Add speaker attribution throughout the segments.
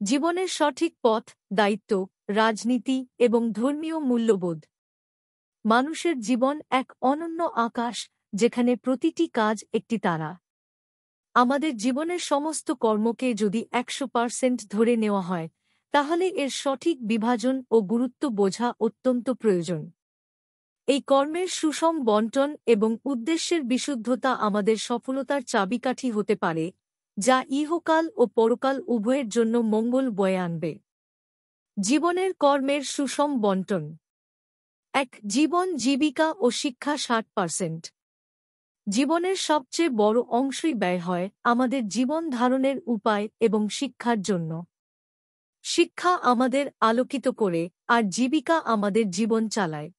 Speaker 1: জীবনের সঠিক পথ, দায়িত্ব, রাজনীতি এবং ধর্মীয় মূল্যবোধ। মানুষের জীবন এক অনন্য আকাশ, যেখানে প্রতিটি কাজ একটি তারা। আমাদের জীবনের সমস্ত কর্মকে যদি 100% ধরে নেওয়া হয়, তাহলে এর সঠিক বিভাজন ও গুরুত্ব বোঝা অত্যন্ত প্রয়োজন। এই কর্মের সুষম বণ্টন এবং উদ্দেশ্যের বিশুদ্ধতা আমাদের সফলতার চাবিকাঠি হতে পারে, যা ইহকাল ও পরকাল উভয়ের জন্য মঙ্গল বয়ে আনবে। জীবনের কর্মের সুষম বণ্টন। ১. জীবন, জীবিকা ও শিক্ষা 60%। জীবনের সবচেয়ে বড় অংশই ব্যয় হয় আমাদের জীবন ধারণের উপায় এবং শিক্ষার জন্য। শিক্ষা আমাদের আলোকিত করে, আর জীবিকা আমাদের জীবন চালায়।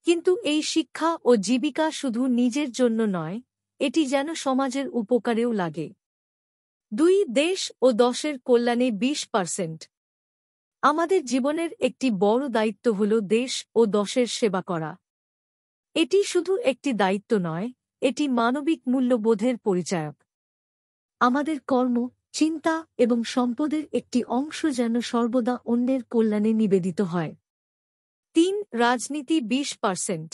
Speaker 1: কিন্তু এই শিক্ষা ও জীবিকা শুধু নিজের জন্য নয়, এটি যেন সমাজের উপকারেও লাগে। ২. দেশ ও দশের কল্যাণে 20%। আমাদের জীবনের একটি বড় দায়িত্ব হল দেশ ও দশের সেবা করা। এটি শুধু একটি দায়িত্ব নয়, এটি মানবিক মূল্যবোধের পরিচায়ক। আমাদের কর্ম, চিন্তা এবং সম্পদের একটি অংশ যেন সর্বদা অন্যের কল্যাণে নিবেদিত হয়। ৩. রাজনীতি 20%।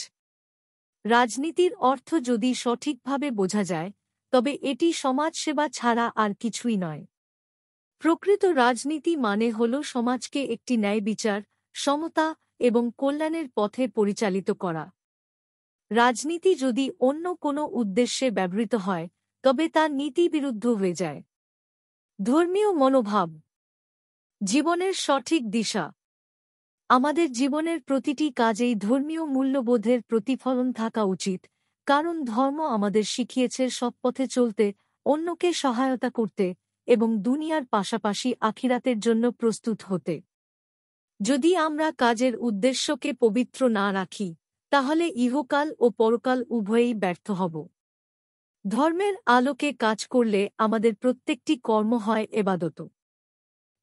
Speaker 1: রাজনীতির অর্থ যদি সঠিকভাবে বোঝা যায়, তবে এটি সমাজসেবা ছাড়া আর কিছুই নয়। প্রকৃত রাজনীতি মানে হল সমাজকে একটি ন্যায় বিচার, সমতা এবং কল্যাণের পথে পরিচালিত করা। রাজনীতি যদি অন্য কোনো উদ্দেশ্যে ব্যবহৃত হয়, তবে তা নীতিবিরুদ্ধ হয়ে যায়। ধর্মীয় মনোভাব। জীবনের সঠিক দিশা। আমাদের জীবনের প্রতিটি কাজেই ধর্মীয় মূল্যবোধের প্রতিফলন থাকা উচিত, কারণ ধর্ম আমাদের শিখিয়েছে সৎ পথে চলতে, অন্যকে সহায়তা করতে এবং দুনিয়ার পাশাপাশি আখিরাতের জন্য প্রস্তুত হতে। যদি আমরা কাজের উদ্দেশ্যকে পবিত্র না রাখি, তাহলে ইহকাল ও পরকাল উভয়েই ব্যর্থ হব। ধর্মের আলোকে কাজ করলে আমাদের প্রত্যেকটি কর্ম হয় এবাদত।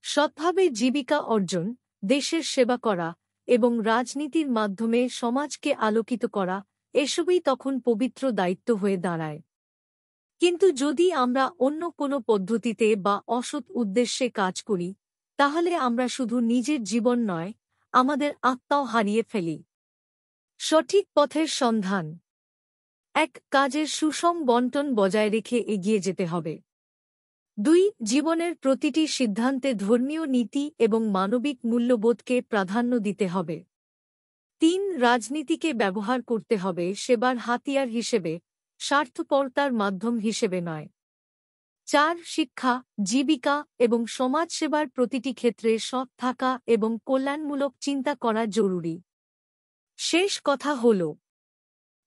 Speaker 1: সৎভাবে জীবিকা অর্জন, দেশের সেবা করা এবং রাজনীতির মাধ্যমে সমাজকে আলোকিত করা, এসবই তখন পবিত্র দায়িত্ব হয়ে দাঁড়ায়। কিন্তু যদি আমরা অন্য কোনো পদ্ধতিতে বা অসৎ উদ্দেশ্যে কাজ করি, তাহলে আমরা শুধু নিজের জীবন নয়, আমাদের আত্মাও হারিয়ে ফেলি। সঠিক পথের সন্ধান। ১. কাজের সুষম বণ্টন বজায় রেখে এগিয়ে যেতে হবে। ২. জীবনের প্রতিটি সিদ্ধান্তে ধর্মীয় নীতি এবং মানবিক মূল্যবোধকে প্রাধান্য দিতে হবে। ৩. রাজনীতিকে ব্যবহার করতে হবে সেবার হাতিয়ার হিসেবে, স্বার্থপরতার মাধ্যম হিসেবে নয়। ৪. শিক্ষা, জীবিকা এবং সমাজসেবার প্রতিটি ক্ষেত্রে সৎ থাকা এবং কল্যাণমূলক চিন্তা করা জরুরি। শেষ কথা হল,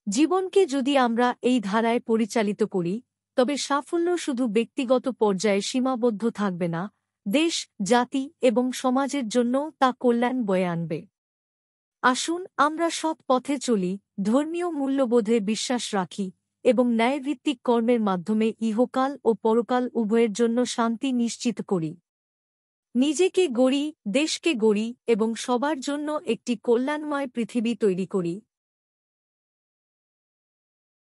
Speaker 1: জীবনকে যদি আমরা এই ধারায় পরিচালিত করি, তবে সাফল্য শুধু ব্যক্তিগত পর্যায়ে সীমাবদ্ধ থাকবে না, দেশ, জাতি এবং সমাজের জন্যও তা কল্যাণ বয়ে আনবে। আসুন আমরা সৎ পথে চলি, ধর্মীয় মূল্যবোধে বিশ্বাস রাখি এবং ন্যায়ভিত্তিক কর্মের মাধ্যমে ইহকাল ও পরকাল উভয়ের জন্য শান্তি নিশ্চিত করি। নিজেকে গড়ি, দেশকে গড়ি এবং সবার জন্য একটি কল্যাণময় পৃথিবী তৈরি করি।